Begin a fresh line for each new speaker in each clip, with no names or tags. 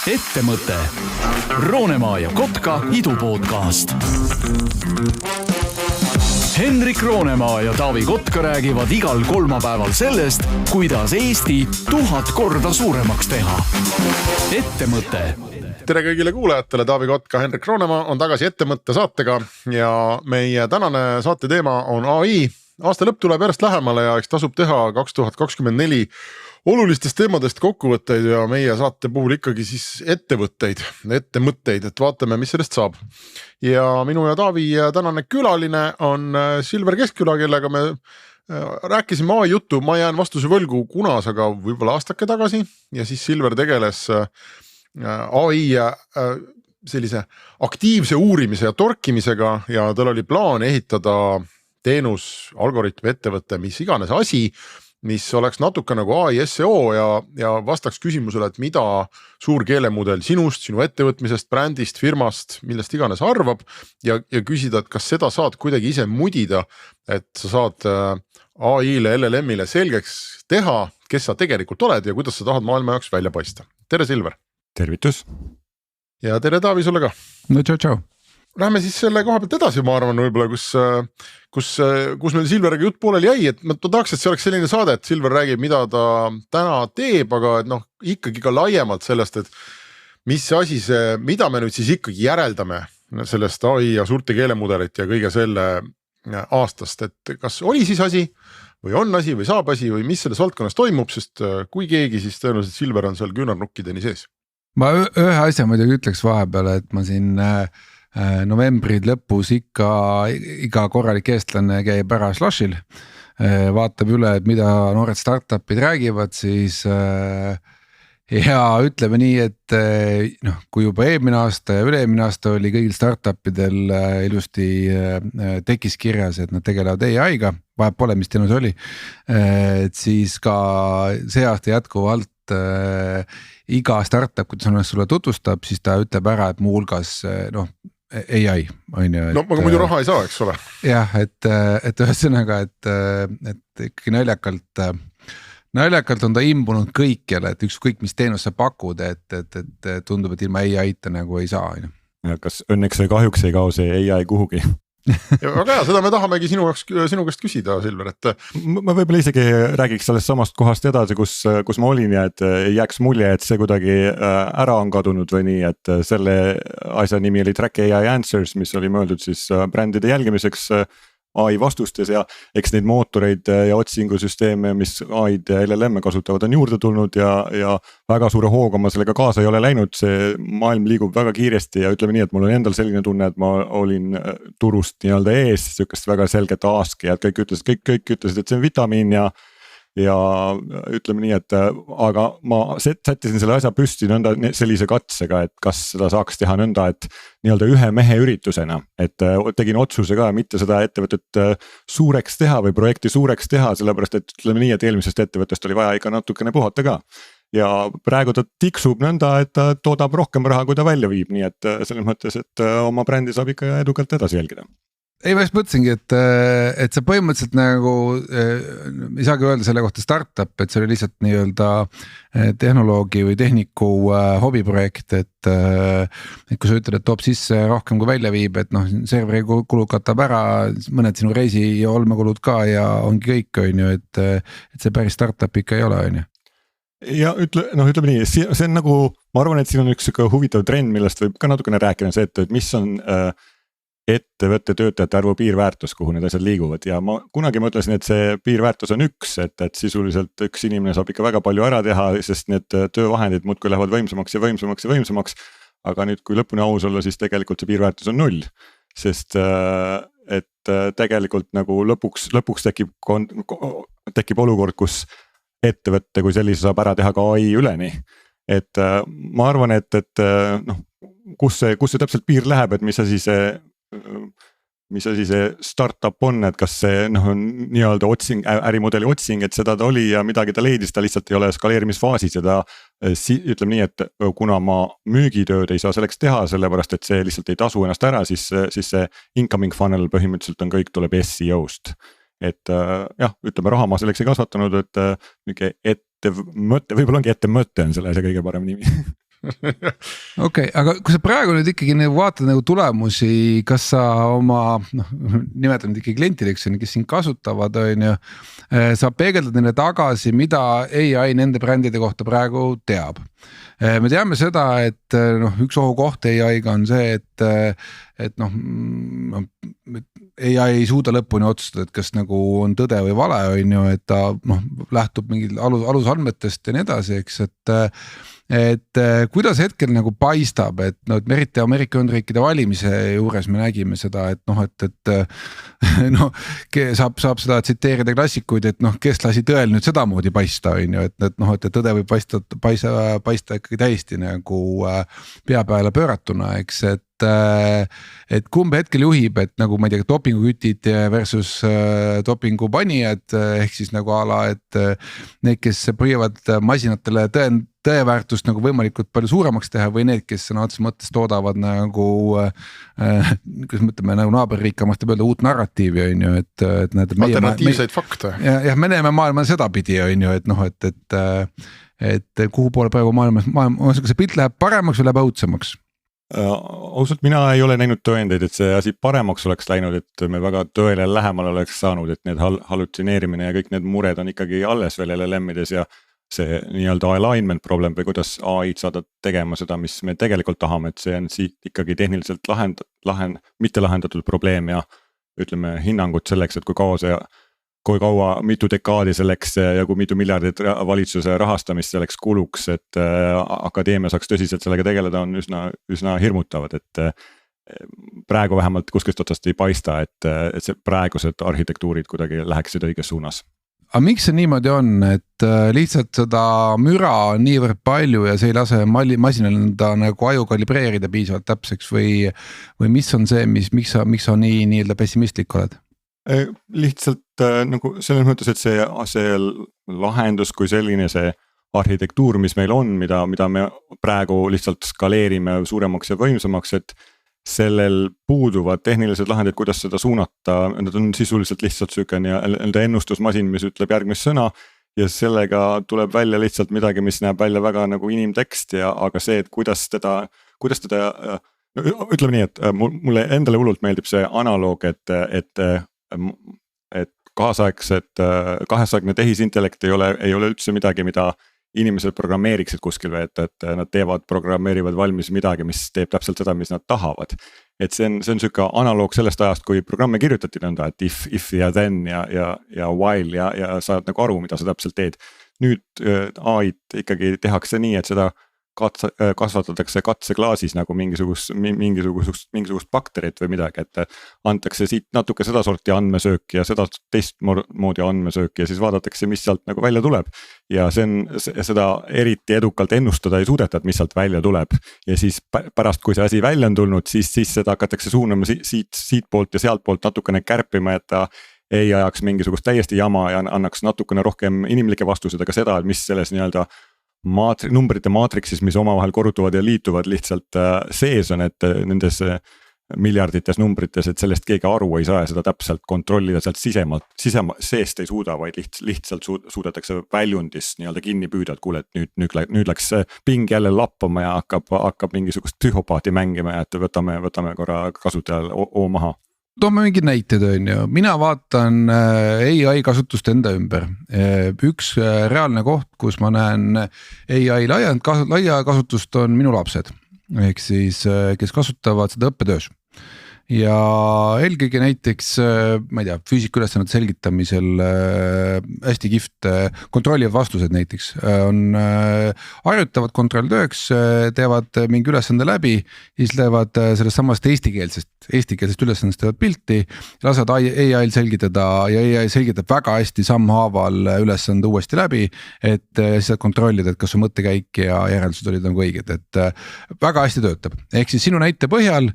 Ettemõte. Roonemaa ja Kotka idupodcast. Henrik Roonemaa ja Taavi Kotka räägivad igal kolmapäeval sellest, kuidas Eesti 1000 korda suuremaks teha. Ettemõte.
Tere kõigile kuulajatele, Taavi Kotka, Henrik Roonemaa on tagasi Ettemõtte saatega ja meie tänane saate teema on AI. Aasta lõpp tuleb järjest lähemale ja eks tasub teha 2024 olulistest teemadest kokkuvõtteid ja meie saate puhul ikkagi siis ettemõtteid, et vaatame, mis sellest saab. Ja minu ja Taavi tänane külaline on Silver Keskküla, kellega me rääkisime AI juttu, ma jään vastuse võlgu kunas, aga võib-olla aastake tagasi ja siis Silver tegeles AI sellise aktiivse uurimise ja torkimisega ja tal oli plaan ehitada teenus, algoritmi, ettevõte, mis iganes asi, mis oleks natuke nagu AI SEO ja vastaks küsimusele, et mida suur keelemudel sinust, sinu ettevõtmisest, brändist, firmast, millest iganes arvab ja küsida, et kas seda saad kuidagi ise mudida, et sa saad AI-le, LLM-ile selgeks teha, kes sa tegelikult oled ja kuidas sa tahad maailma jaoks välja paista. Tere Silver!
Tervitus!
Ja tere Taavi sulle ka!
No tšau!
Lähme siis selle koha pealt edasi, ma arvan võib-olla, kus meil Silveriga jutt pooleli jäi, et ma tahaks, et see oleks selline saade, et Silver räägib, mida ta täna teeb, aga et ikkagi ka laiemalt sellest, et mis asi see, mida me nüüd siis ikkagi järeldame sellest AI ja suurte keelemudelit ja kõige selle aastast, et kas oli siis asi või on asi või saab asi või mis selles valdkonnas toimub, sest kui keegi, siis tõenäoliselt Silver on seal küünarnukkideni sees.
Ma ühe asja muidugi ütleks vahepeal, et ma siin novembrid lõpus iga korralik eestlane käib ära Slushil, vaatab üle, et mida noored startupid räägivad, siis ja ütleme nii, et kui juba eelmine aasta ja üle-eelmine aasta oli kõigil startupidel ilusti tekkis kirjas, et nad tegelevad AI-ga, vahet pole, mis teenus oli, et siis ka see aasta jätkuvalt iga startup, kui ta sulle tutvustab, siis ta ütleb ära, et muu hulgas AI on ju.
No aga muidu raha ei saa, eks ole.
Jah, et ühesõnaga, et ikkagi naljakalt on ta imbunud kõikjale, et ükskõik mis teenus sa pakud, et tundub, et ilma AI-ta nagu ei saa.
Ja kas õnneks või kahjuks ei kao see AI kuhugi?
Aga jah, seda me tahamegi sinu käest küsida, Silver, et
ma võib-olla isegi räägiks sellest samast kohast edasi, kus ma olin ja et ei jääks mulje, et see kuidagi ära on kadunud või nii, et selle asja nimi oli Track AI Answers, mis oli mõeldud siis brändide jälgimiseks AI vastustes ja eks neid mootoreid ja otsingusüsteeme, mis AI-d ja LLM kasutavad, on juurde tulnud ja väga suure hooga ma sellega kaasa ei ole läinud, see maailm liigub väga kiiresti ja ütleme nii, et mul on endal selline tunne, et ma olin turust nii-öelda ees, sükest väga selget aaski ja kõik ütlesid, et see on vitamiin ja ütleme nii, et aga ma sättisin selle asja püsti nõnda sellise katsega, et kas seda saaks teha nõnda, et nii-öelda ühe mehe üritusena, et tegin otsuse ka mitte seda ettevõtet suureks teha või projekti suureks teha, sellepärast et ütleme nii, et eelmisest ettevõttest oli vaja ikka natukene puhata ka. Ja praegu ta tiksub nõnda, et ta toodab rohkem raha, kui ta välja viib, nii et selles mõttes, et oma brändi saab ikka edukalt edasi jälgida.
Ei, ma just mõtlesingi, et see põhimõtteliselt nagu ei saagi öelda selle kohta startup, et see oli lihtsalt nii-öelda tehnoloogi või tehniku hobiprojekt, et kui sa ütled, et toob sisse rohkem kui välja viib, et serveri kulud katab ära, mõned sinu reisi ja olmekulud ka ja ongi kõik, on ju, et see päris startup ikka ei ole, on ju.
Ja ütleme nii, see on nagu, ma arvan, et siin on üks huvitav trend, millest võib ka natukene rääkida see, et mis on ettevõtte töötajate arvu piirväärtus, kuhu need asjad liiguvad ja ma kunagi mõtlesin, et see piirväärtus on üks, et sisuliselt üks inimene saab ikka väga palju ära teha, sest need töövahendid muudkui lähevad võimsamaks, aga nüüd kui lõpuni aus olla, siis tegelikult see piirväärtus on 0, sest et tegelikult nagu lõpuks tekib olukord, kus ettevõtte kui sellise saab ära teha ka AI üleni, et ma arvan, et kus see täpselt piir läheb, et mis asi see startup on, et kas see on nii-öelda otsing, ärimudeli otsing, et seda ta oli ja midagi ta leidis, ta lihtsalt ei ole skaleerimisfaasis ja ta ütleme nii, et kuna ma müügitööd ei saa selleks teha, sellepärast et see lihtsalt ei tasu ennast ära, siis see incoming funnel põhimõtteliselt on kõik tuleb SEO-st. Et jah, ütleme raha ma selleks ei kasvatanud, et ettevõte, võib-olla ongi ettemõte on selle asja kõige parem nimi.
okei, aga kui sa praegu nüüd ikkagi vaatad nagu tulemusi, kas sa oma nimetame ikkagi klientideks, kes siin kasutavad, on ju, sa peegeldad neile tagasi, mida AI nende brändide kohta praegu teab. Me teame seda, et üks ohukoht AI-ga on see, et AI ei suuda lõpuni otsustada, et kas nagu on tõde või vale, on ju, et ta lähtub mingil alusandmetest ja nii edasi, eks, et kuidas hetkel nagu paistab, et eriti Ameerika Ühendriikide valimise juures me nägime seda, et saab seda tsiteerida klassikuid, et kes lasi tõel nüüd sedamoodi paista, on ju, et tõde võib paista ikkagi täiesti nagu pea peale pööratuna, eks, et kumb hetkel juhib, et nagu ma ei tea, dopingukütid versus dopingupanijad, ehk siis nagu a la, et need, kes püüavad masinatele tõeväärtust nagu võimalikult palju suuremaks teha või need, kes sõna otseses mõttes toodavad nagu kuidas me ütleme, nagu naaberriik amastab öelda uut narratiivi, on ju, et
alternatiivseid fakte.
Ja me näeme maailma sedapidi, on ju, et kuhu poole praegu maailma, see pilt läheb paremaks või läheb õudsemaks?
Ausalt, mina ei ole näinud tõendeid, et see asi paremaks oleks läinud, et me väga tõele lähemal oleks saanud, et need hallutseneerimine ja kõik need mured on ikkagi alles veel LLM-ides ja see nii-öelda alignment problem või kuidas AI-d saada tegema seda, mis me tegelikult tahame, et see on siit ikkagi tehniliselt mitte lahendatud probleem ja ütleme hinnangut selleks, et kui kaua mitu dekaadi selleks ja kui mitu miljardit valitsuse rahastamist selleks kuluks, et akadeemia saaks tõsiselt sellega tegeleda, on üsna hirmutavad, et praegu vähemalt kuskilt otsast ei paista, et see praegused arhitektuurid kuidagi läheksid õiges suunas.
Aga miks see niimoodi on, et lihtsalt seda müra on niivõrd palju ja see ei lase masinal enda nagu aju kalibreerida piisavalt täpseks või mis on see, miks sa nii-öelda pessimistlik oled?
Lihtsalt nagu selles mõttes, et see lahendus kui selline, see arhitektuur, mis meil on, mida me praegu lihtsalt skaleerime suuremaks ja võimsamaks, et sellel puuduvad tehnilised lahendid, kuidas seda suunata, nad on sisuliselt lihtsalt sükene enda ennustusmasin, mis ütleb järgmist sõna ja sellega tuleb välja lihtsalt midagi, mis näeb välja väga nagu inimtekst ja aga see, et kuidas teda ütleme nii, et mulle endale hullult meeldib see analoog, et kaasaegne tehisintellekt ei ole üldse midagi, mida inimesed programmeeriksid kuskil või et nad programmeerivad valmis midagi, mis teeb täpselt seda, mis nad tahavad. Et see on süka analoog sellest ajast, kui programme kirjutati nõnda, et if ja then ja while ja saad nagu aru, mida sa täpselt teed. Nüüd AI-d ikkagi tehakse nii, et seda kasvatatakse katseklaasis nagu mingisugust bakterit või midagi, et antakse siit natuke seda sorti andmesööki ja seda teist moodi andmesööki ja siis vaadatakse, mis sealt nagu välja tuleb. Ja seda eriti edukalt ennustada ei suudeta, et mis sealt välja tuleb. Ja siis pärast, kui see asi välja on tulnud, siis seda hakatakse suunama siit poolt ja sealt poolt natukene kärpima, et ta ei ajaks mingisugust täiesti jama ja annaks natukene rohkem inimlikke vastused, aga seda, et mis selles nii-öelda numbrite maatriksis, mis omavahel korrutuvad ja liituvad lihtsalt sees on, et nendes miljardites numbrites, et sellest keegi aru ei saa ja seda täpselt kontrollida sealt seest ei suuda, vaid lihtsalt suudetakse väljundis nii-öelda kinni püüda, et kuule, et nüüd läks ping jälle lappama ja hakkab mingisugust psühhopaati mängima ja et võtame korra kasutajal maha.
Toome mingid näited, on ju, mina vaatan AI kasutust enda ümber. Üks reaalne koht, kus ma näen AI laia kasutust on minu lapsed, ehk siis kes kasutavad seda õppetöös. Ja eelkõige näiteks, ma ei tea, füüsikaülesannete selgitamisel hästi kihvt kontrollivad vastused näiteks on harjutavad kontrolltööks, teevad mingi ülesande läbi, siis lähevad sellest samast eestikeelsest ülesandest teevad pilti, lased AI-l selgitada ja AI selgitab väga hästi sammhaaval ülesande uuesti läbi, et siis saad kontrollida, et kas su mõttekäik ja järeldused olid nagu õiged, et väga hästi töötab. Ehk siis sinu näite põhjal,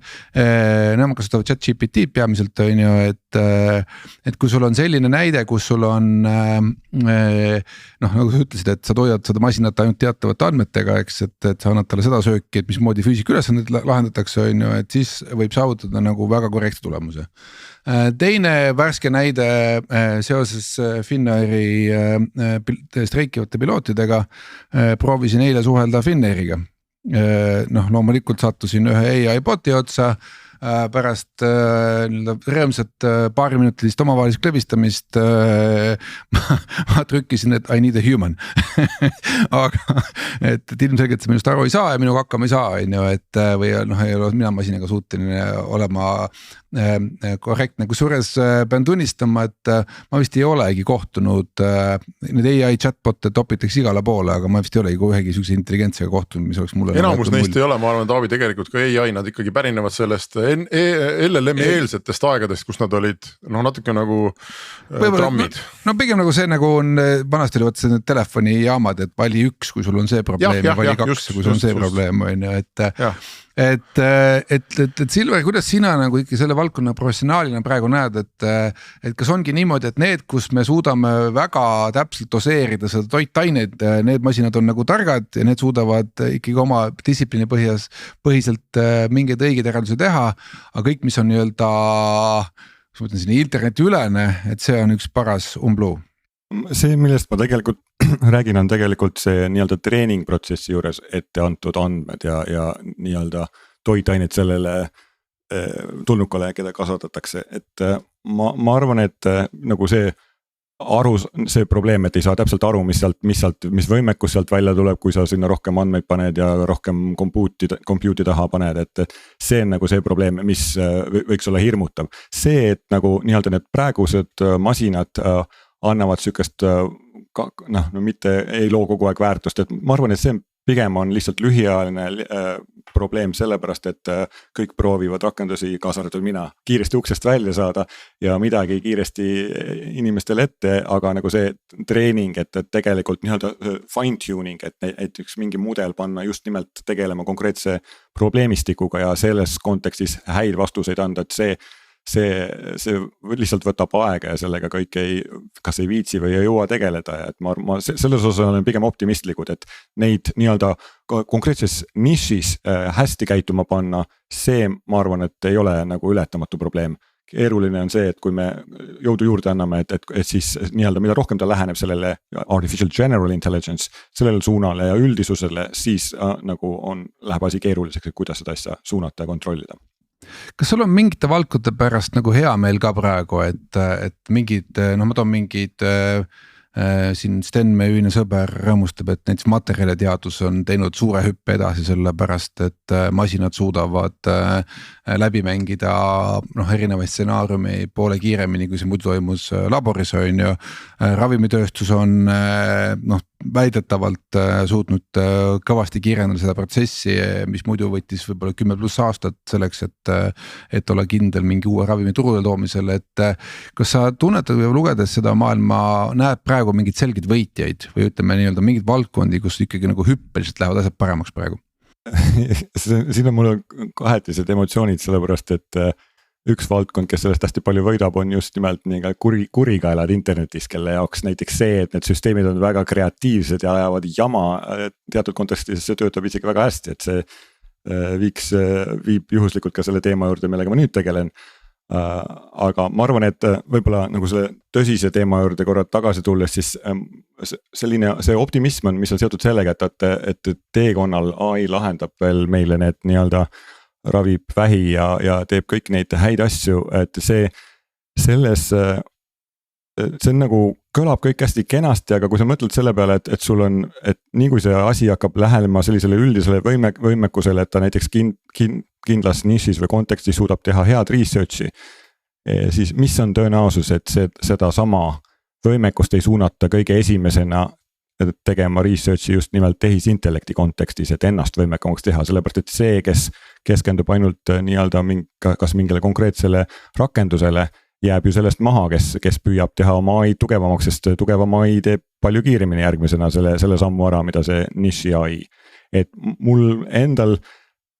kasutavad ChatGPT peamiselt on ju, et kui sul on selline näide, kus sul on nagu sa ütlesid, et sa toidad seda masinat ainult teatavate andmetega, eks, et sa annad talle seda sööki, et mismoodi füüsikaülesanded lahendatakse, on ju, et siis võib saavutada nagu väga korrektse tulemuse. Teine värske näide seoses Finnairi streikivate pilootidega, proovisin eile suhelda Finnairiga. noh, loomulikult sattusin ühe AI bot'i otsa. Pärast rõõmsat paariminutilist omavahelist klõbistamist ma trükkisin, et I need a human aga et ilmselgelt see minust aru ei saa ja minuga hakkama ei saa, on ju, et või noh, ei ole mina masinaga suuteline olema korrektne, kusjuures pean tunnistama, et ma vist ei olegi kohtunud, need AI chatbot'e topitakse igale poole, aga ma vist ei olegi ühegi sihukese intelligentsiga kohtunud, mis oleks mulle
enamus neist ei ole, ma arvan, Taavi, tegelikult ka AI, nad ikkagi pärinevad sellest LLM-i eelsetest aegadest, kus nad olid natuke nagu trammid.
No pigem nagu see nagu on, vanasti oli võtta need telefonijaamad, et vali 1, kui sul on see probleem ja vali 2, kui sul on see probleem, on ju, et Silver, kuidas sina nagu ikka selle valdkonna professionaalina praegu näed, et kas ongi niimoodi, et need, kus me suudame väga täpselt doseerida seda toitaineid, need masinad on nagu targad ja need suudavad ikkagi oma distsipliini põhiselt mingeid õigeid järeldusi teha, aga kõik, mis on nii-öelda, ma mõtlen siin internetiülene, et see on üks paras umbluu.
See, millest ma tegelikult räägin, on tegelikult see nii-öelda treeningprotsessi juures ette antud andmed ja nii-öelda toitained sellele tulnukale, keda kasvatatakse, et ma arvan, et nagu see probleem, et ei saa täpselt aru, mis võimekus sealt välja tuleb, kui sa sinna rohkem andmeid paned ja rohkem compute'i taha paned, et see on nagu see probleem, mis võiks olla hirmutav. See, et nagu nii-öelda need praegused masinad annavad sükest, mitte ei loo kogu aeg väärtust, et ma arvan, et see pigem on lihtsalt lühiajaline probleem sellepärast, et kõik proovivad rakendusi, kaasa arvatud mina, kiiresti uksest välja saada ja midagi kiiresti inimestele ette, aga nagu see treening, et tegelikult nii-öelda fine tuning, et üks mingi mudel panna just nimelt tegelema konkreetse probleemistikuga ja selles kontekstis häid vastuseid anda, et see lihtsalt võtab aega ja sellega kõik kas ei viitsi või ei jõua tegeleda ja et ma selles osas olen pigem optimistlikud, et neid nii-öelda konkreetses nišis hästi käituma panna, see ma arvan, et ei ole nagu ületamatu probleem. Keeruline on see, et kui me jõudu juurde anname, et siis nii-öelda mida rohkem ta läheneb sellele artificial general intelligence, sellele suunale ja üldisusele, siis nagu läheb asi keeruliseks, et kuidas seda asja suunata ja kontrollida.
Kas sul on mingite valdkondade pärast nagu hea meel ka praegu, et mingid, ma toon mingid, siin Sten, meie ühine sõber rõõmustab, et näiteks materjaliteadus on teinud suure hüppe edasi, sellepärast et masinad suudavad läbi mängida erinevaid stsenaariumi poole kiiremini, kui see muidu toimus laboris, on ju. Ravimitööstus on väidetavalt suutnud kõvasti kiirendada seda protsessi, mis muidu võttis võib-olla 10+ aastat selleks, et olla kindel mingi uue ravimi turule toomisel, et kas sa tunnetad või lugedes seda maailma näed praegu mingid selged võitjaid või ütleme nii-öelda mingid valdkondi, kus ikkagi nagu hüppeliselt lähevad asjad paremaks praegu?
Siin on mul kahetised emotsioonid, sellepärast et üks valdkond, kes sellest hästi palju võidab, on just nimelt kurikaelad internetis, kelle jaoks näiteks see, et need süsteemid on väga kreatiivsed ja ajavad jama teatud kontekstis, see töötab isegi väga hästi, et see viib juhuslikult ka selle teema juurde, millega ma nüüd tegelen. Aga ma arvan, et võib-olla nagu selle tõsise teema juurde korra tagasi tulles, siis see optimism on, mis on seotud sellega, et teekonnal AI lahendab veel meile need nii-öelda ravib vähi ja teeb kõik neid häid asju, et see on nagu, kõlab kõik hästi kenasti, aga kui sa mõtled selle peale, et sul on, et nii kui see asi hakkab lähenema sellisele üldisele võimekusele, et ta näiteks kindlas nišis või kontekstis suudab teha head research'i, siis mis on tõenäosus, et seda sama võimekust ei suunata kõige esimesena tegema research'i just nimelt tehisintellekti kontekstis, et ennast võimekamaks teha, sellepärast et see, kes keskendub ainult nii-öelda kas mingile konkreetsele rakendusele, jääb ju sellest maha, kes püüab teha oma AI tugevamaks, sest tugevam AI teeb palju kiiremini järgmisena selle sammu ära, mida see niši AI. Et mul endal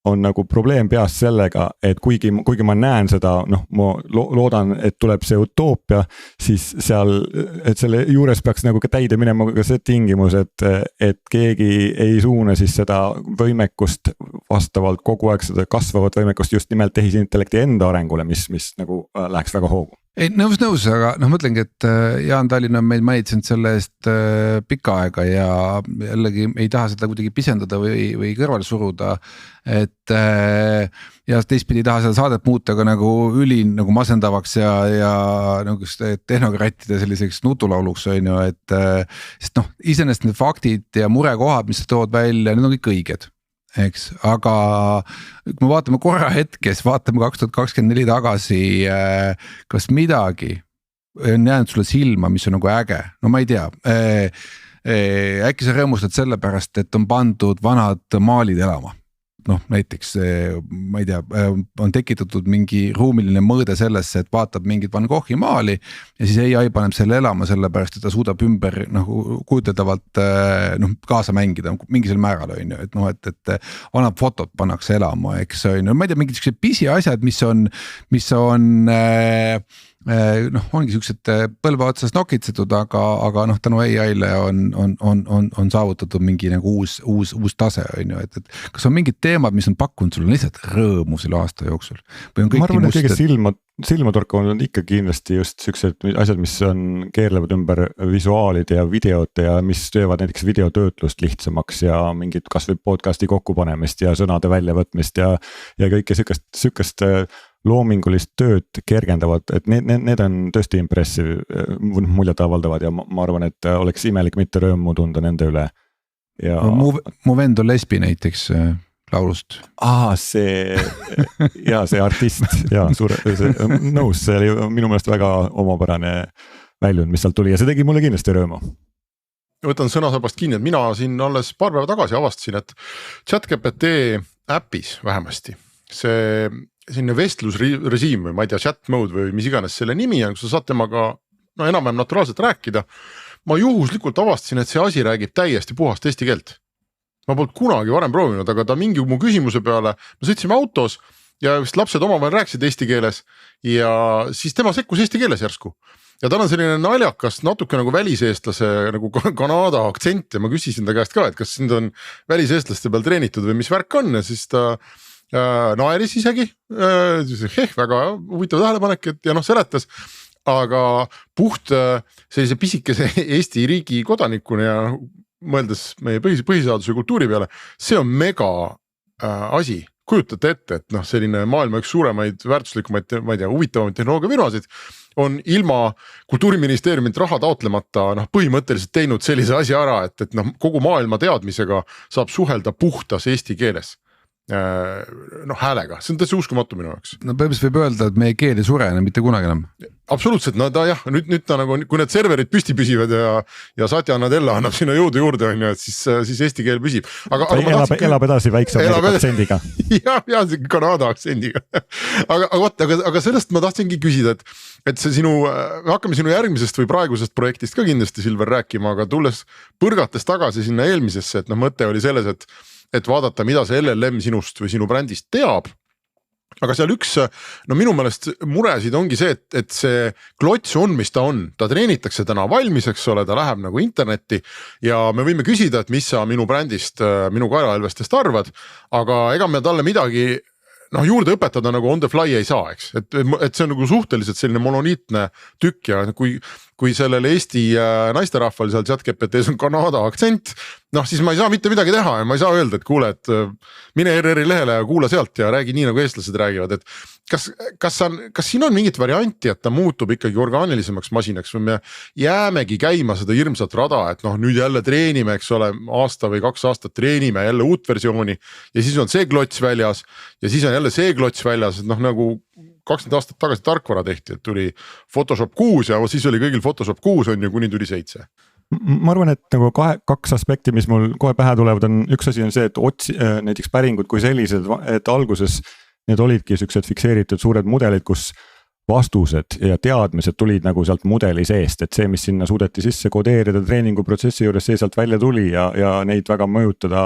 on nagu probleem peast sellega, et kuigi ma näen seda, ma loodan, et tuleb see utoopia, siis et selle juures peaks nagu ka täide minema ka see tingimus, et keegi ei suuna siis seda võimekust vastavalt kogu aeg seda kasvavat võimekust just nimelt tehisintellekti enda arengule, mis nagu läheks väga hoogu.
ei nõus, aga noh, mõtlengi, et Jaan Tallinn on meid manitsenud selle eest pikka aega ja jällegi ei taha seda kuidagi pisendada või kõrvale suruda. Et ja teistpidi ei taha seda saadet muuta ka nagu nagu masendavaks ja nagu tehnokrattide selliseks nutulauluks on ju, et sest noh, iseenesest need faktid ja murekohad, mis sa tood välja, need on kõik õiged. Eks, aga kui me vaatame korra hetkes, vaatame 2024 tagasi, kas midagi on jäänud sulle silma, mis on nagu äge, no ma ei tea. Äkki sa rõõmustad selle pärast, et on pandud vanad maalid elama. Noh, näiteks ma ei tea, on tekitatud mingi ruumiline mõõde sellesse, et vaatab mingit Van Goghi maali ja siis AI paneb selle elama sellepärast, et ta suudab ümber nagu kujuteldavalt kaasa mängida mingisel määral on ju, et noh, et vanad fotod pannakse elama, eks on ju, ma ei tea, mingid sellised pisiasjad, mis on noh, ongi siuksed põlve otsas nokitsetud, aga noh, tänu AI-le on saavutatud mingi nagu uus tase on ju, et kas on mingid teemad, mis on pakkunud sulle lihtsalt rõõmu selle aasta jooksul?
Ma arvan, et kõige silmatorkavad on ikka kindlasti just siuksed asjad, mis keerlevad ümber visuaalide ja videote ja mis teevad näiteks videotöötlust lihtsamaks ja mingid kasvõi podcasti kokkupanemist ja sõnade väljavõtmist ja kõike siukest loomingulist tööd kergendavad, et need on tõesti impressive, muljet avaldavad ja ma arvan, et oleks imelik mitte rõõmu tunda nende üle. Ja...
Mu vend on lesbi näiteks laulust.
See artist, nõus, see oli minu meelest väga omapärane väljund, mis sealt tuli ja see tegi mulle kindlasti rõõmu.
Võtan sõnasabast kinni, et mina siin alles paar päeva tagasi avastasin, et ChatGPT äpis vähemasti see selline vestlusrežiim või ma ei tea, chat mode või mis iganes selle nimi on, kus sa saad temaga enam-vähem naturaalselt rääkida. Ma juhuslikult avastasin, et see asi räägib täiesti puhast eesti keelt. Ma polnud kunagi varem proovinud, aga ta mingi mu küsimuse peale, me sõitsime autos ja vist lapsed omavahel rääkisid eesti keeles ja siis tema sekkus eesti keeles järsku. Ja tal on selline naljakas, natuke nagu väliseestlase nagu Kanada aktsent ja ma küsisin ta käest ka, et kas sind on väliseestlaste peal treenitud või mis värk on ja siis ta naeris isegi, väga huvitav tähelepanek, et ja seletas, aga puht sellise pisikese Eesti riigi kodanikuna ja mõeldes meie põhiseaduse ja kultuuri peale, see on mega asi. Kujutate ette, et selline maailma üks suuremaid väärtuslikumaid, ma ei tea, huvitavamaid tehnoloogiafirmasid on ilma kultuuriministeeriumilt raha taotlemata põhimõtteliselt teinud sellise asja ära, et kogu maailma teadmisega saab suhelda puhtas eesti keeles. Häälega, see on tõesti uskumatu minu jaoks.
Põhimõtteliselt võib öelda, et meie keel ei surene mitte kunagi enam.
Absoluutselt, nüüd ta nagu, kui need serverid püsti püsivad ja Satya Nadella annab sinna jõudu juurde, on ju, et siis eesti keel püsib.
Elab edasi väikse aktsendiga.
ja Kanada aktsendiga. aga sellest ma tahtsingi küsida, et see me hakkame sinu järgmisest või praegusest projektist ka kindlasti Silver rääkima, aga tulles põrgates tagasi sinna eelmisesse, et mõte oli selles, et vaadata, mida see LLM sinust või sinu brändist teab. Aga seal üks, minu meelest muresid ongi see, et see klots on, mis ta on. Ta treenitakse täna valmis, eks ole, ta läheb nagu internetti ja me võime küsida, et mis sa minu brändist, minu kaelaelvestest arvad, aga ega me talle midagi juurde õpetada nagu on the fly ei saa, eks. Et see on nagu suhteliselt selline monoliitne tükk ja kui sellel Eesti naisterahval seal ChatGPTs on Kanada aktsent, siis ma ei saa mitte midagi teha ja ma ei saa öelda, et kuule, et mine RR-i lehele ja kuula sealt ja räägi nii nagu eestlased räägivad, et kas siin on mingit varianti, et ta muutub ikkagi orgaanilisemaks masinaks või me jäämegi käima seda hirmsat rada, et nüüd jälle treenime, eks ole, aasta või 2 aastat treenime jälle uut versiooni ja siis on see klots väljas ja siis on jälle see klots väljas, et nagu 20 aastat tagasi tarkvara tehti, et tuli Photoshop 6 ja siis oli kõigil Photoshop 6 on ju, kuni tuli 7.
Ma arvan, et nagu 2 aspekti, mis mul kohe pähe tulevad, on üks asi on see, et näiteks päringud kui sellised, et alguses need olidki siuksed fikseeritud suured mudelid, kus vastused ja teadmised tulid nagu sealt mudeli seest, et see, mis sinna suudeti sisse kodeerida treeninguprotsessi juures, see sealt välja tuli ja neid väga mõjutada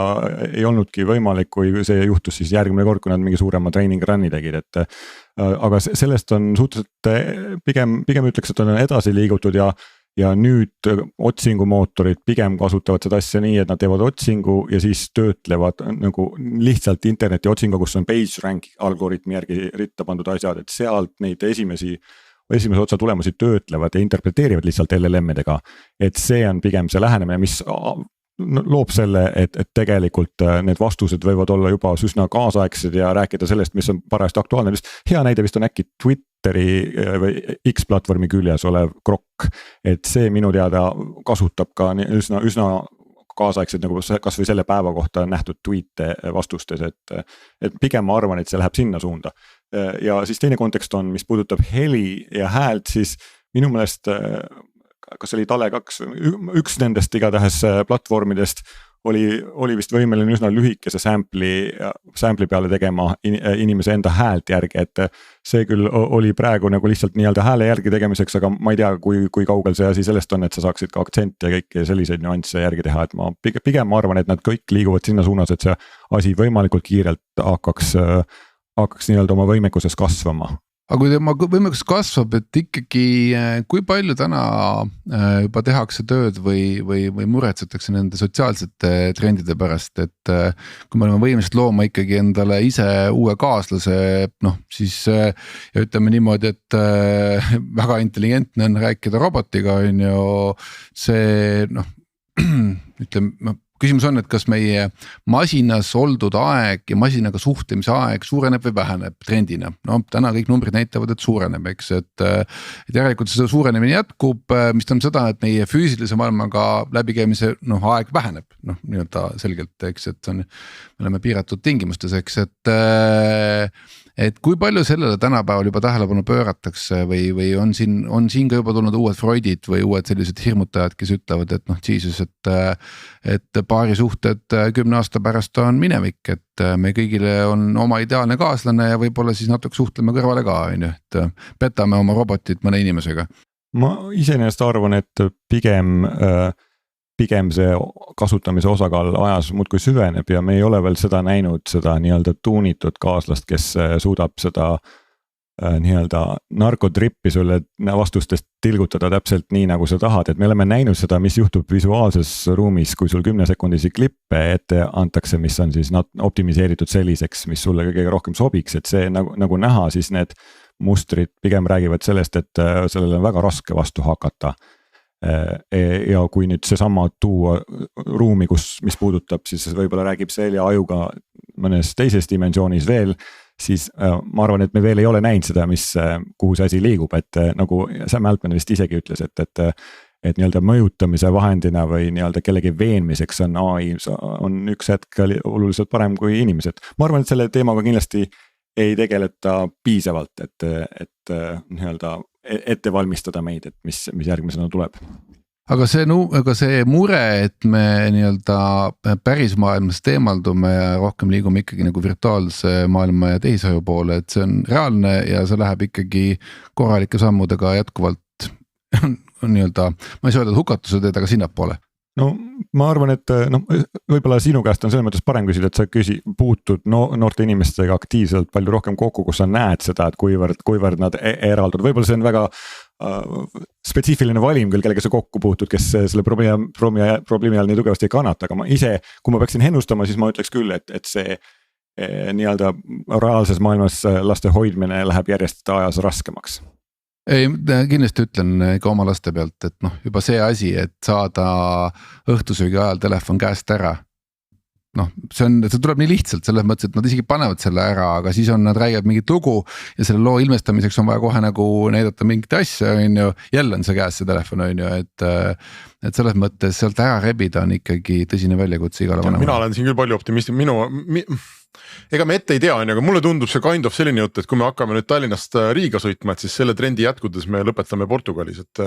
ei olnudki võimalik, kui see juhtus siis järgmine kord, kui nad mingi suurema training run'i tegid, et aga sellest on suhteliselt pigem ütleks, et on edasi liigutud ja nüüd otsingumootorid pigem kasutavad seda asja nii, et nad teevad otsingu ja siis töötlevad nagu lihtsalt interneti otsingu, kus on page rank algoritmi järgi ritta pandud asjad, et sealt neid esimesi esimese otsa tulemusi töötlevad ja interpreteerivad lihtsalt LLM-idega. Et see on pigem see lähenemine, mis loob selle, et tegelikult need vastused võivad olla juba üsna kaasaegsed ja rääkida sellest, mis on parajasti aktuaalne. Hea näide vist on äkki Twitteri või X-platvormi küljes olev Grok, et see minu teada kasutab ka üsna kaasaegsed nagu kas või selle päeva kohta nähtud tweete vastustes, et pigem ma arvan, et see läheb sinna suunda. Ja siis teine kontekst on, mis puudutab heli ja häält, siis minu meelest kas oli Tale 2, üks nendest igatahes platvormidest oli vist võimeline üsna lühikese sample'i peale tegema inimese enda häält järgi, et see küll oli praegu nagu lihtsalt nii-öelda hääle järgi tegemiseks, aga ma ei tea, kui kaugel see asi sellest on, et sa saaksid ka aktsenti ja kõiki selliseid nüansse järgi teha, et ma pigem arvan, et nad kõik liiguvad sinna suunas, et see asi võimalikult kiirelt hakkaks nii-öelda oma võimekuses kasvama.
Aga kui tema võimekus kasvab, et ikkagi kui palju täna juba tehakse tööd või muretsetakse nende sotsiaalsete trendide pärast, et kui me oleme võimelised looma ikkagi endale ise uue kaaslase, siis ja ütleme niimoodi, et väga intelligentne on rääkida robotiga, on ju see ütleme, küsimus on, et kas meie masinas oldud aeg ja masinaga suhtlemise aeg suureneb või väheneb trendina. Täna kõik numbrid näitavad, et suureneb, eks, et järelikult see suurenemine jätkub, mis on seda, et meie füüsilise maailmaga läbikäimise aeg väheneb, nii-öelda selgelt, eks, et me oleme piiratud tingimustes, eks, et kui palju sellele tänapäeval juba tähelepanu pööratakse või on siin ka juba tulnud uued Freudid või uued sellised hirmutajad, kes ütlevad, et Jesus, et paari suhted 10 aasta pärast on minevik, et me kõigile on oma ideaalne kaaslane ja võib-olla siis natuke suhtleme kõrvale ka, et petame oma robotit mõne inimesega.
Ma iseenesest arvan, et pigem see kasutamise osakaal ajas muudkui süveneb ja me ei ole veel seda näinud, seda nii-öelda tuunitud kaaslast, kes suudab seda nii-öelda narkotrippi sulle vastustest tilgutada täpselt nii, nagu sa tahad, et me oleme näinud seda, mis juhtub visuaalses ruumis, kui sul 10-sekundisi klippe ette antakse, mis on siis optimiseeritud selliseks, mis sulle kõige rohkem sobiks, et see nagu näha, siis need mustrid pigem räägivad sellest, et sellele on väga raske vastu hakata. Ja kui nüüd seesama tuua ruumi, mis puudutab, siis võib-olla räägib see ja ajuga mõnes teises dimensioonis veel, siis ma arvan, et me veel ei ole näinud seda, kuhu see asi liigub, et nagu Sam Altman vist isegi ütles, et nii-öelda mõjutamise vahendina või nii-öelda kellegi veenmiseks on AI on üks hetk oluliselt parem kui inimesed. Ma arvan, et selle teemaga kindlasti ei tegeleta piisavalt, et nii-öelda ette valmistada meid, et mis järgmisena tuleb.
Aga see mure, et me nii-öelda päris maailmas teemaldume ja rohkem liigume ikkagi nagu virtuaalse maailma ja tehisaju poole, et see on reaalne ja see läheb ikkagi korralike sammudega jätkuvalt nii-öelda, ma ei saa öelda hukatuse teed, aga sinnapoole.
No ma arvan, et võib-olla sinu käest on selles mõttes parem küsida, et sa puutud noorte inimestega aktiivselt palju rohkem kokku, kus sa näed seda, et kuivõrd nad eralduvad, võib-olla see on väga spetsiifiline valim küll, kellega sa kokku puutud, kes selle probleemi all nii tugevasti ei kannata, aga ma ise, kui ma peaksin ennustama, siis ma ütleks küll, et see nii-öelda reaalses maailmas laste hoidmine läheb järjest ajas raskemaks.
Ei, kindlasti ütlen ka oma laste pealt, et juba see asi, et saada õhtusöögi ajal telefon käest ära. See tuleb nii lihtsalt selles mõttes, et nad isegi panevad selle ära, aga siis nad räägivad mingit lugu ja selle loo ilmestamiseks on vaja kohe nagu näidata mingit asja, jälle on see käes see telefon, et selles mõttes sealt ära rebida on ikkagi tõsine väljakutse igale vanemale.
Mina olen siin küll palju optimistim, ega me ette ei tea, aga mulle tundub see kind of selline jutt, et kui me hakkame nüüd Tallinnast Riiga sõitma, et siis selle trendi jätkudes me lõpetame Portugalis, et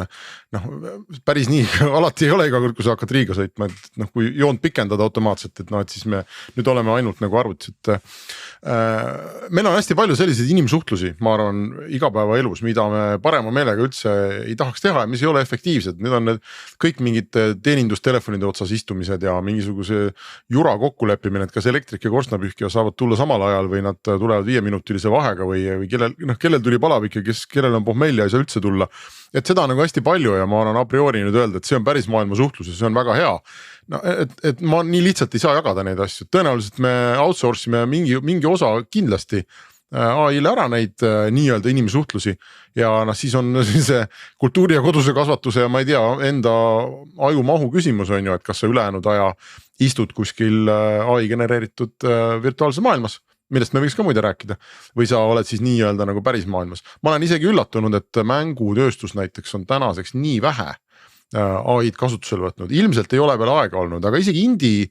päris nii alati ei ole iga kord, kui sa hakkad Riiga sõitma, et kui joont pikendada automaatselt, et siis me nüüd oleme ainult nagu arvutis, et meil on hästi palju selliseid inimsuhtlusi, ma arvan, igapäevaelus, mida me parema meelega üldse ei tahaks teha ja mis ei ole efektiivsed, need on need kõik mingid teenindustelefonide otsas istumised ja mingisuguse jura kokkuleppimine, et kas elektrik ja korstnapühkija saavad tulla samal ajal või nad tulevad 5-minutilise vahega või kellel tuli palavik ja kellel on pohmelja ei saa üldse tulla. Et seda on nagu hästi palju ja ma olen a priori nüüd öelda, et see on päris maailma suhtlus ja see on väga hea. Et ma nii lihtsalt ei saa jagada neid asju, tõenäoliselt me outsource'ime mingi osa kindlasti, AI-le ära neid nii-öelda inimsuhtlusi ja noh, siis on see kultuuri ja koduse kasvatuse ja ma ei tea, enda ajumahu küsimus on ju, et kas sa ülejäänud aja istud kuskil AI genereeritud virtuaalses maailmas, millest me võiks ka muide rääkida või sa oled siis nii-öelda nagu päris maailmas. Ma olen isegi üllatunud, et mängutööstus näiteks on tänaseks nii vähe AI-d kasutusele võtnud, ilmselt ei ole veel aega olnud, aga isegi indie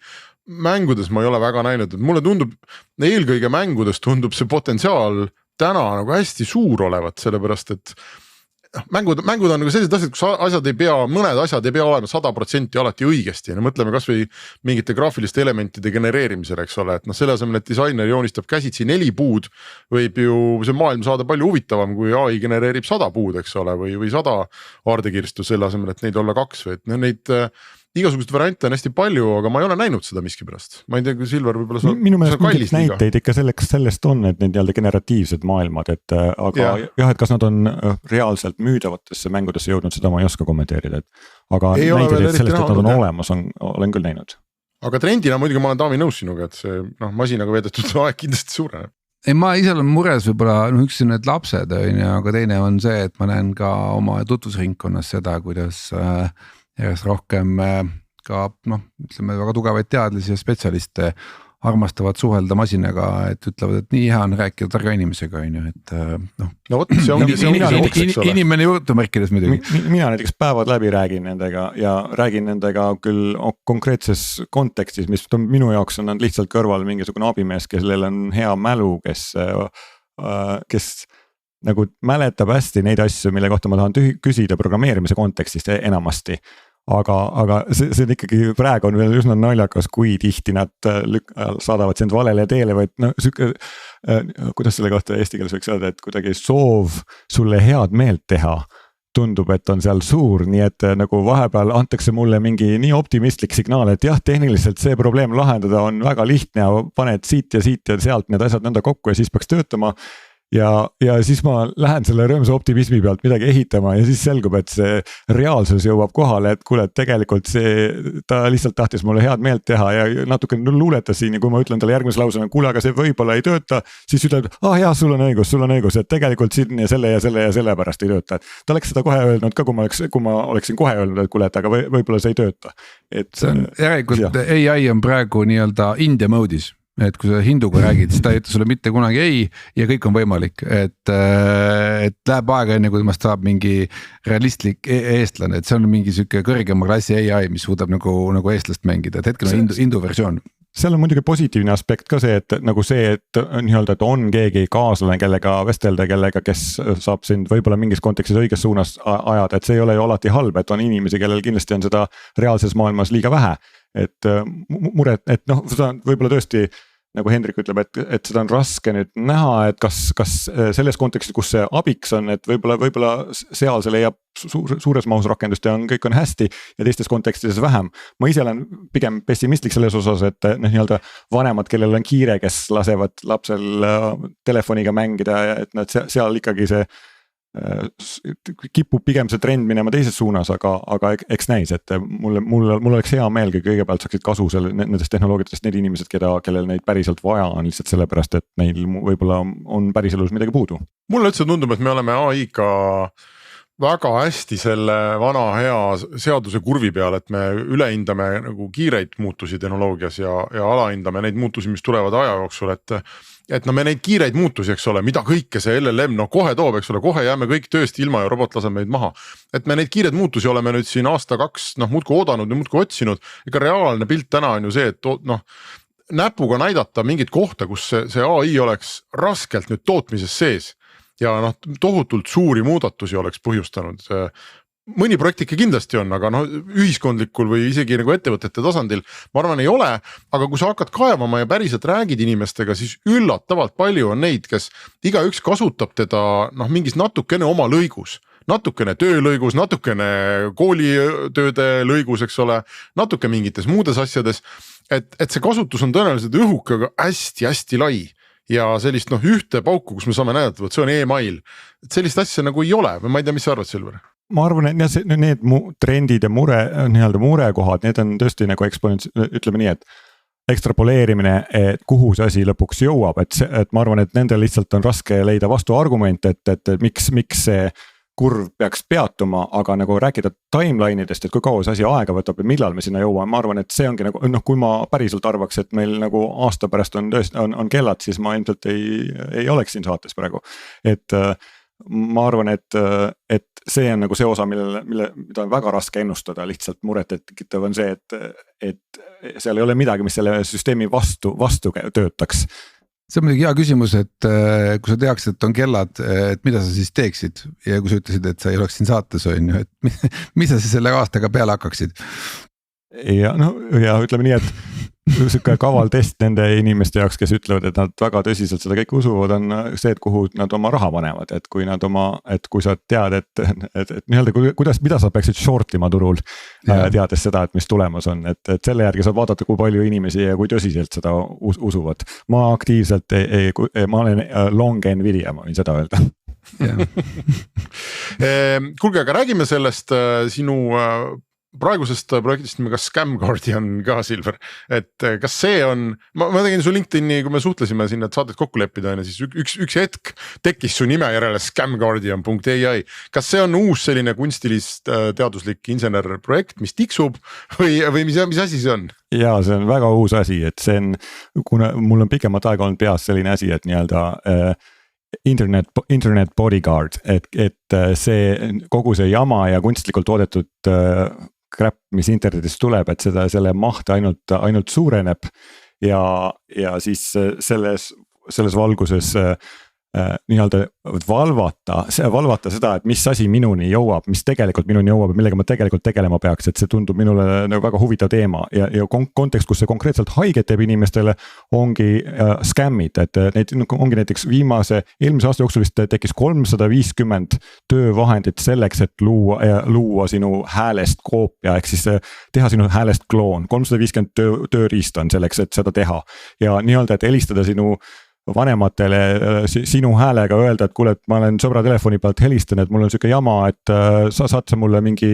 mängudes ma ei ole väga näinud, et mulle tundub, eelkõige mängudes tundub see potentsiaal täna nagu hästi suur olevat, sellepärast et mängud on nagu sellised asjad, kus mõned asjad ei pea olema 100% alati õigesti. No mõtleme kas või mingite graafiliste elementide genereerimisele, eks ole, et noh, selle asemel, et disainer joonistab käsitsi 4 puud, võib ju see maailm saada palju huvitavam, kui AI genereerib 100 puud, eks ole, või 100 aardekirstu selle asemel, et neid olla 2 või et neid igasugust variante on hästi palju, aga ma ei ole näinud seda miskipärast. Ma ei tea, kui Silver võib-olla
minu meelest mingeid näiteid ikka sellest on, et need nii-öelda generatiivsed maailmad, et aga jah, et kas nad on reaalselt müüdavatesse mängudesse jõudnud, seda ma ei oska kommenteerida, aga näiteid sellest, et nad on olemas, olen küll näinud.
Aga trendina muidugi ma olen Taavi nõus sinuga, et see masinaga veedetud aeg kindlasti suureneb.
Ei, ma ise olen mures võib-olla, üks on need lapsed, aga teine on see, et ma näen ka oma tutvusringkonnas seda, kuidas järjest rohkem ka ütleme väga tugevaid teadlasi ja spetsialiste armastavad suhelda masinaga, et ütlevad, et nii hea on rääkida targa inimesega, on ju, et
no võt, see ongi
inimene juhtumärkides muidugi.
Mina näiteks päevad läbi räägin nendega küll konkreetses kontekstis, mis minu jaoks on nad lihtsalt kõrval mingisugune abimees, kellel on hea mälu, kes nagu mäletab hästi neid asju, mille kohta ma tahan küsida programmeerimise kontekstist enamasti. Aga see on ikkagi praegu on veel üsna naljakas, kui tihti nad saadavad sind valele teele või kuidas selle kohta eesti keeles võiks öelda, et kuidagi soov sulle head meelt teha tundub, et on seal suur, nii et nagu vahepeal antakse mulle mingi nii optimistlik signaal, et jah, tehniliselt see probleem lahendada on väga lihtne ja paned siit ja sealt need asjad nõnda kokku ja siis peaks töötama. Ja siis ma lähen selle rõõmsa optimismi pealt midagi ehitama ja siis selgub, et see reaalsus jõuab kohale, et kuule, et tegelikult ta lihtsalt tahtis mulle head meelt teha ja natuke luuletas siin ja kui ma ütlen talle järgmise lausena, kuule, aga see võib-olla ei tööta, siis ütleb, jah, sul on õigus, et tegelikult siin ja selle pärast ei tööta. Ta oleks seda kohe öelnud ka, kui ma oleksin kohe öelnud, et kuule, et aga võib-olla see ei tööta.
See on järelikult AI on praegu nii-öelda India mode'is. Et kui sa hinduga räägid, siis ta ei ütle sulle mitte kunagi ei ja kõik on võimalik, et läheb aega enne, kui temast saab mingi realistlik eestlane, et see on mingi siuke kõrgema klassi AI, mis suudab nagu eestlast mängida, et hetkel on hindu versioon.
Seal on muidugi positiivne aspekt ka see, et nii-öelda, et on keegi kaaslane, kellega vestelda, kes saab sind võib-olla mingis kontekstis õiges suunas ajada, et see ei ole ju alati halb, et on inimesi, kellel kindlasti on seda reaalses maailmas liiga vähe. Et muret, et seda võib-olla tõesti nagu Hendrik ütleb, et seda on raske nüüd näha, et kas selles kontekstis, kus see abiks on, et võib-olla seal see leiab suures mahus rakendust ja kõik on hästi ja teistes kontekstides vähem. Ma ise olen pigem pessimistlik selles osas, et nii-öelda vanemad, kellel on kiire, kes lasevad lapsel telefoniga mängida, et nad seal ikkagi see kipub pigem see trend minema teises suunas, aga eks näis, et mul oleks hea meel, kui kõigepealt saaksid kasu nendest tehnoloogiatest need inimesed, kellel neid päriselt vaja on lihtsalt sellepärast, et neil võib-olla on päriselus midagi puudu.
Mulle üldse tundub, et me oleme AI-ga väga hästi selle vana hea seaduse kurvi peal, et me ülehindame nagu kiireid muutusi tehnoloogias ja alahindame neid muutusi, mis tulevad aja jooksul, et me neid kiireid muutusi, eks ole, mida kõike see LLM kohe toob, eks ole, kohe jääme kõik tööst ilma ja robot laseb meid maha. Et me neid kiireid muutusi oleme nüüd siin aasta-2 muudkui oodanud ja muudkui otsinud. Ega reaalne pilt täna on ju see, et näpuga näidata mingit kohta, kus see AI oleks raskelt nüüd tootmises sees ja tohutult suuri muudatusi oleks põhjustanud. Mõni projekt ikka kindlasti on, aga ühiskondlikul või isegi nagu ettevõtete tasandil ma arvan ei ole, aga kui sa hakkad kaevama ja päriselt räägid inimestega, siis üllatavalt palju on neid, kes igaüks kasutab teda mingis natukene oma lõigus, natukene töölõigus, natukene koolitööde lõigus, eks ole, natuke mingites muudes asjades, et see kasutus on tõenäoliselt õhukaga hästi-hästi lai ja sellist ühte pauku, kus me saame näidata, et see on e-mail, et sellist asja nagu ei ole või ma ei tea, mis sa arvad, Silver?
Ma arvan, et need trendid ja murekohad, need on tõesti nagu ütleme nii, ekstrapoleerimine, et kuhu see asi lõpuks jõuab, et ma arvan, et nendel lihtsalt on raske leida vastuargumente, et miks see kurv peaks peatuma, aga nagu rääkida timeline idest, et kui kaua see asi aega võtab ja millal me sinna jõuame, ma arvan, et see ongi nagu, kui ma päriselt arvaks, et meil nagu aasta pärast on kellad, siis ma ilmselt ei oleks siin saates praegu. Et ma arvan, et see on nagu see osa, mida on väga raske ennustada, lihtsalt muret tekitav on see, et seal ei ole midagi, mis selle süsteemi vastu töötaks.
See on muidugi hea küsimus, et kui sa teaksid, et on kellad, et mida sa siis teeksid ja kui sa ütlesid, et sa ei oleks siin saates on ju, et mis sa siis selle aastaga peale hakkaksid?
Ja ütleme nii, et siuke kaval test nende inimeste jaoks, kes ütlevad, et nad väga tõsiselt seda kõik usuvad, on see, et kuhu nad oma raha panevad, et kui sa tead, et nii-öelda mida sa peaksid shortima turul, teades seda, et mis tulemas on, et selle järgi saab vaadata, kui palju inimesi ja kui tõsiselt seda usuvad. Ma aktiivselt ma olen long Nvidia, ma võin seda öelda.
Kuulge, aga räägime sellest sinu praegusest projektist nimega Scam Guardian ka, Silver, et kas see on, ma tegin su LinkedIni, kui me suhtlesime sinna, et saadet kokku leppida, siis üks hetk tekkis su nime järele scamguardian.ai. Kas see on uus selline kunstilist teaduslik insenerprojekt, mis tiksub või mis asi see on?
Ja see on väga uus asi, et see on, kuna mul on pikemat aega olnud peas selline asi, et nii-öelda internet bodyguard, et see kogu see jama ja kunstlikult toodetud crap, mis internetist tuleb, et selle maht ainult suureneb ja siis selles valguses nii-öelda valvata seda, et mis asi minuni jõuab, mis tegelikult minuni jõuab ja millega ma tegelikult tegelema peaks, et see tundub minule nagu väga huvitav teema ja kontekst, kus see konkreetselt haiget teeb inimestele, ongi scammid, et neid ongi näiteks eelmise aasta jooksul vist tekkis 350 töövahendit selleks, et luua sinu häälest koopia, ehk siis teha sinu häälest kloon, 350 tööriista on selleks, et seda teha ja nii-öelda, et helistada sinu vanematele sinu häälega öelda, et kuule, et ma olen sõbra telefoni pealt helistan, et mul on siuke jama, et sa saad sa mulle mingi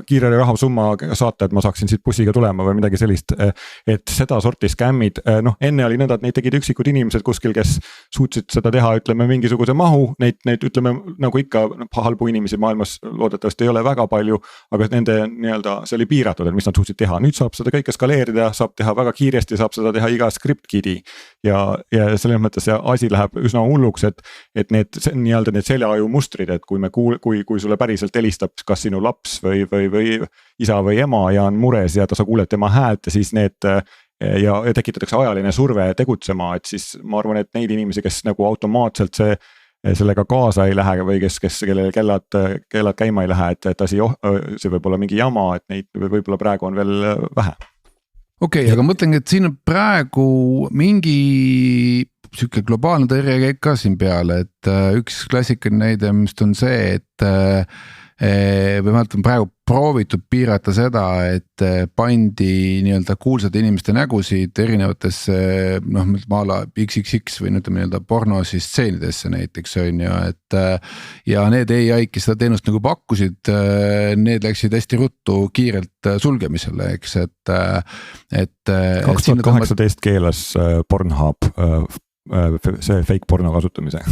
kiire rahasumma saata, et ma saaksin siit bussiga tulema või midagi sellist. Et seda sorti scammid, enne oli nõnda, et neid tegid üksikud inimesed kuskil, kes suutsid seda teha, ütleme mingisuguse mahu, neid ütleme nagu ikka halbu inimesi maailmas loodetavasti ei ole väga palju, aga nende nii-öelda see oli piiratud, et mis nad suutsid teha. Nüüd saab seda kõike skaleerida, saab teha väga kiiresti, saab seda teha iga script-kidi ja selles mõttes see asi läheb üsna hulluks, et need seljaaju mustrid, et kui sulle päriselt helistab kas sinu laps või isa või ema ja on mures ja sa kuuled tema häält ja siis ja tekitatakse ajaline surve tegutsema, et siis ma arvan, et neid inimesi, kes nagu automaatselt sellega kaasa ei lähe või kellele kellad käima ei lähe, et see võib olla mingi jama, et neid võib-olla praegu on veel vähe.
Okei, aga mõtlengi, et siin on praegu mingi siuke globaalne tõrje käib ka siin peale, et üks klassikaline näide, mis on see, et või vähemalt on praegu proovitud piirata seda, et pandi nii-öelda kuulsate inimeste nägusid erinevatesse maala XXX või ütleme pornosi stseenidesse näiteks on ju, et ja need AI, kes seda teenust nagu pakkusid, need läksid hästi ruttu kiirelt sulgemisele, eks, et
2018 keelas Pornhub see fake porno kasutamise.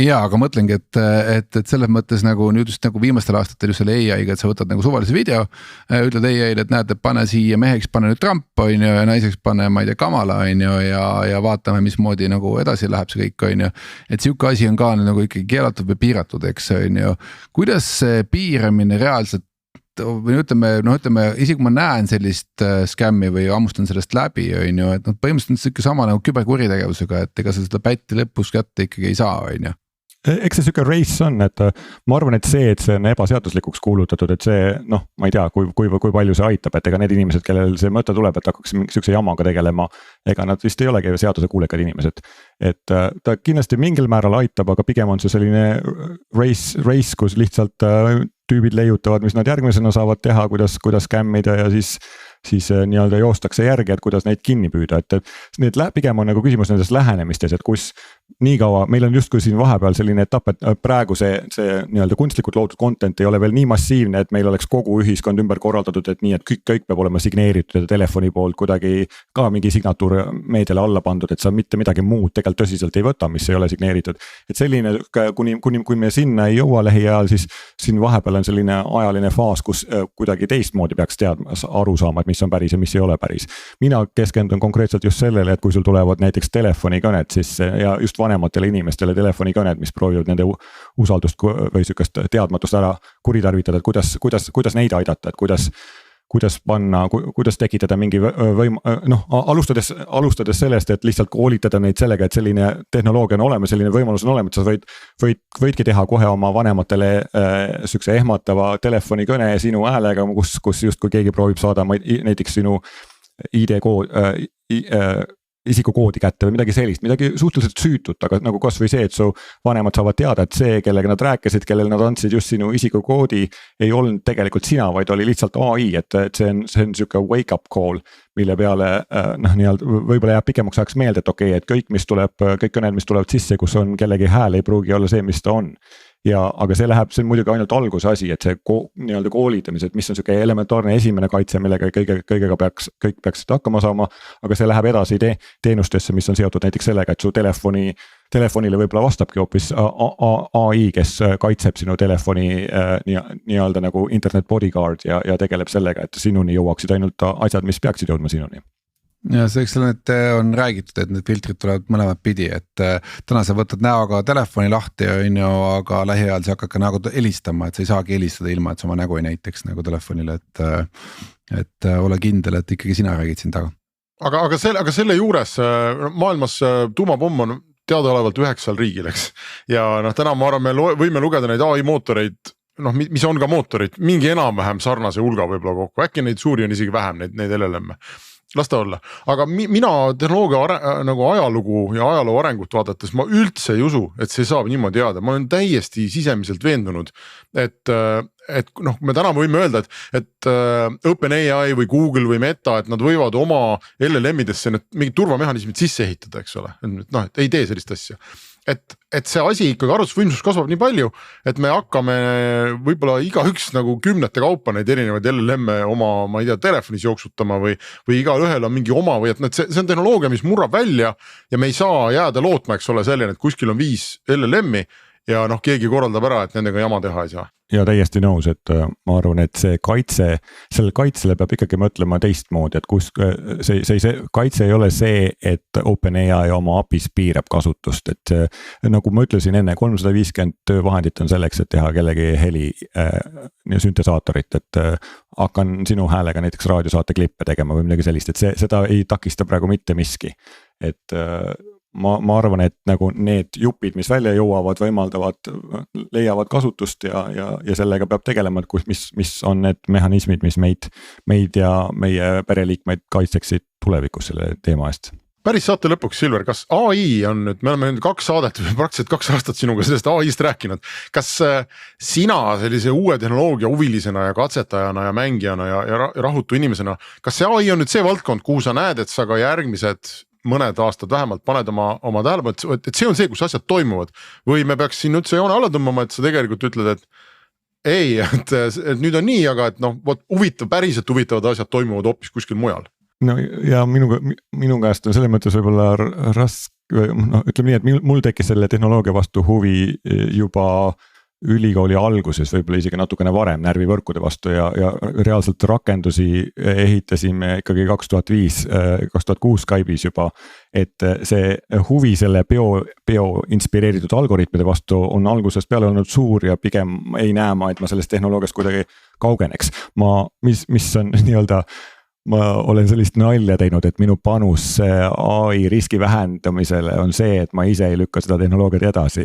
Jaa, aga mõtlengi, et selles mõttes nagu nüüd just nagu viimastel aastatel just selle AI-ga, et sa võtad nagu suvalise video, ütled AI-le, et näed, et pane siia meheks, pane nüüd Trump on ju ja naiseks pane, ma ei tea, Kamala on ju ja vaatame, mismoodi nagu edasi läheb see kõik on ju. Et siuke asi on ka nagu ikkagi keelatud või piiratud, eks on ju. Kuidas see piiramine reaalselt või ütleme, isegi kui ma näen sellist skämmi või ammustan sellest läbi on ju, et põhimõtteliselt on see ikka sama nagu küberkuritegevusega, et ega sa seda pätti lõpus kätte ikkagi ei saa on ju.
Eks see siuke race on, et ma arvan, et see on ebaseaduslikuks kuulutatud, et see ma ei tea, kui palju see aitab, et ega need inimesed, kellel see mõte tuleb, et hakkaks siukse jamaga tegelema, ega nad vist ei olegi seaduse kuulekad inimesed. Et ta kindlasti mingil määral aitab, aga pigem on see selline race, kus lihtsalt tüübid leiutavad, mis nad järgmisena saavad teha, kuidas skämmida ja siis nii-öelda joostakse järgi, et kuidas neid kinni püüda, et need pigem on nagu küsimus nendes lähenemistes, et kus nii kaua, meil on justkui siin vahepeal selline etapp, et praegu see nii-öelda kunstlikult loodud content ei ole veel nii massiivne, et meil oleks kogu ühiskond ümber korraldatud, et nii, et kõik peab olema signeeritud ja telefoni poolt kuidagi ka mingi signatuur meediale alla pandud, et sa mitte midagi muud tegelikult tõsiselt ei võta, mis ei ole signeeritud. Et selline, kui me sinna ei jõua lähiajal, siis siin vahepeal on selline ajaline faas, kus kuidagi teistmoodi peaks aru saama, et mis on päris ja mis ei ole päris. Mina keskendun konkreetselt just sellele, et kui sul tulevad näiteks telefonikõned, siis ja just vanematele inimestele telefonikõned, mis proovivad nende usaldust või sükest teadmatust ära kuritarvitada, et kuidas neid aidata, et kuidas panna, kuidas tekitada mingi alustades sellest, et lihtsalt koolitada neid sellega, et selline tehnoloogia on olemas, selline võimalus on olemas, sa võidki teha kohe oma vanematele sükse ehmatava telefonikõne sinu häälega, kus justkui keegi proovib saada näiteks sinu isikukoodi kätte või midagi sellist, midagi suhteliselt süütut, aga nagu kas või see, et su vanemad saavad teada, et see, kellega nad rääkisid, kellel nad andsid just sinu isikukoodi, ei olnud tegelikult sina, vaid oli lihtsalt AI, et see on siuke wake up call, mille peale nii-öelda võib-olla jääb pikemaks ajaks meelde, et okei, et kõik kõned, mis tulevad sisse, kus on kellegi hääl, ei pruugi olla see, mis ta on. Aga see on muidugi ainult alguse asi, et see nii-öelda koolitamised, mis on siuke elementaarne esimene kaitse, millega kõigega kõik peaksid hakkama saama, aga see läheb edasi teenustesse, mis on seotud näiteks sellega, et su telefonile võib-olla vastabki hoopis AI, kes kaitseb sinu telefoni nii-öelda nagu internet bodyguard ja tegeleb sellega, et sinuni jõuaksid ainult asjad, mis peaksid jõudma sinuni.
Ja see eks on räägitud, et need filtrid tulevad mõlemad pidi, et täna sa võtad näoga telefoni lahti, aga lähiajal sa hakkad ka nagu helistama, et sa ei saagi helistada ilma, et sa oma nägu ei näiteks nagu telefonile, et ole kindel, et ikkagi sina räägid siin taga.
Aga selle juures maailmas tuumapomm on teadaolevalt 9 riigil, eks. Ja täna ma arvan, me võime lugeda neid AI mootoreid, mis on ka mootorid, mingi enam-vähem sarnase hulga võib-olla kokku, äkki neid suuri on isegi vähem, neid LLM. Las ta olla, aga mina tehnoloogia nagu ajalugu ja ajaloo arengut vaadates ma üldse ei usu, et see saab niimoodi jääda, ma olen täiesti sisemiselt veendunud, et me täna võime öelda, et OpenAI või Google või Meta, et nad võivad oma LLM-idesse mingid turvamehhanismid sisse ehitada, eks ole, et ei tee sellist asja. Et see asi ikkagi arvutusvõimsus kasvab nii palju, et me hakkame võib-olla igaüks nagu kümnete kaupa neid erinevaid LLM-e oma, ma ei tea, telefonis jooksutama või igal ühel on mingi oma või et see on tehnoloogia, mis murrab välja ja me ei saa jääda lootma, eks ole, selline, et kuskil on 5 LLM-i ja keegi korraldab ära, et nendega jama teha ei saa.
Ja täiesti nõus, et ma arvan, et selle kaitsele peab ikkagi mõtlema teistmoodi, et see kaitse ei ole see, et OpenAI oma APIs piirab kasutust, et nagu ma ütlesin enne, 350 töövahendit on selleks, et teha kellegi heli süntesaatorit, et hakkan sinu häälega näiteks raadiosaate klippe tegema või midagi sellist, et seda ei takista praegu mitte miski, et ma arvan, et nagu need jupid, mis välja jõuavad, leiavad kasutust ja sellega peab tegelema, et mis on need mehhanismid, mis meid ja meie pereliikmeid kaitseksid tulevikus selle teema eest.
Päris saate lõpuks, Silver, kas AI on nüüd, me oleme nüüd 2 saadet või praktiliselt 2 aastat sinuga sellest AI-st rääkinud, kas sina sellise uue tehnoloogia huvilisena ja katsetajana ja mängijana ja rahutu inimesena, kas see AI on nüüd see valdkond, kuhu sa näed, et sa ka järgmised mõned aastad vähemalt paned oma tähelepanu, et see on see, kus asjad toimuvad või me peaks siin üldse joone alla tõmbama, et sa tegelikult ütled, et ei, et nüüd on nii, aga et päriselt huvitavad asjad toimuvad hoopis kuskil mujal.
No ja minu käest on selles mõttes võib-olla raske, ütleme nii, et mul tekkis selle tehnoloogia vastu huvi juba ülikooli alguses, võib-olla isegi natukene varem närvivõrkude vastu ja reaalselt rakendusi ehitasime ikkagi 2005-2006 Skype'is juba, et see huvi selle bio inspireeritud algoritmide vastu on algusest peale olnud suur ja pigem ei näe ma, et ma sellest tehnoloogiast kuidagi kaugeneks. Mis on nii-öelda, ma olen sellist nalja teinud, et minu panus AI riski vähendamisele on see, et ma ise ei lükka seda tehnoloogiat edasi,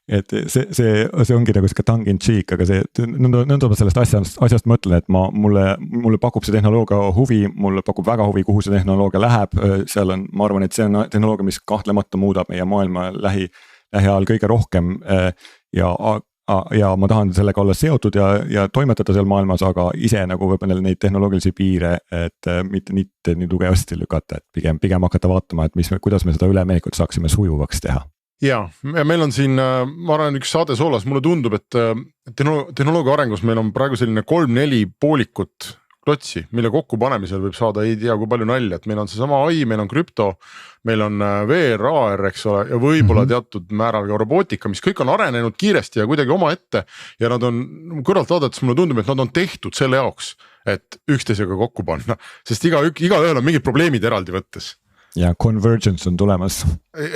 et see ongi nagu siuke tongue in cheek, aga nõnda ma sellest asjast mõtlen, et mulle pakub see tehnoloogia huvi, mulle pakub väga huvi, kuhu see tehnoloogia läheb, seal on, ma arvan, et see on tehnoloogia, mis kahtlemata muudab meie maailma lähiajal kõige rohkem ja ja ma tahan sellega olla seotud ja toimetada seal maailmas, aga ise nagu võib-olla neid tehnoloogilisi piire, et mitte nii tugevasti lükata, et pigem hakata vaatama, et kuidas me seda üleminekut saaksime sujuvaks teha.
Ja meil on siin, ma arvan, üks saade soolas, mulle tundub, et tehnoloogia arengus meil on praegu selline 3-4 poolikut klotsi, mille kokku panemisel võib saada ei tea kui palju nalja, et meil on seesama AI, meil on krüpto, meil on VR, AR, eks ole, ja võib-olla teatud määral ka robootika, mis kõik on arenenud kiiresti ja kuidagi oma ette ja nad on kõrvalt vaadates, mulle tundub, et nad on tehtud selle jaoks, et üksteisega kokku panna, sest igaühel on mingid probleemid eraldi võttes.
Ja convergence on tulemas.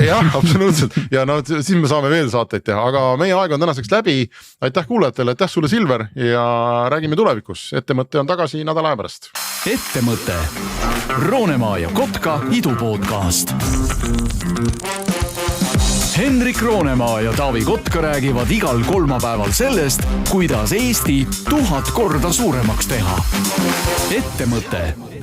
Jah, absoluutselt ja no siis me saame veel saateid teha, aga meie aeg on tänaseks läbi. Aitäh kuulajatele, aitäh sulle Silver ja räägime tulevikus. Ettemõte on tagasi nädala aja pärast.
Ettemõte. Roonemaa ja Kotka idupodcast. Henrik Roonemaa ja Taavi Kotka räägivad igal kolmapäeval sellest, kuidas Eesti 1000 korda suuremaks teha. Ettemõte.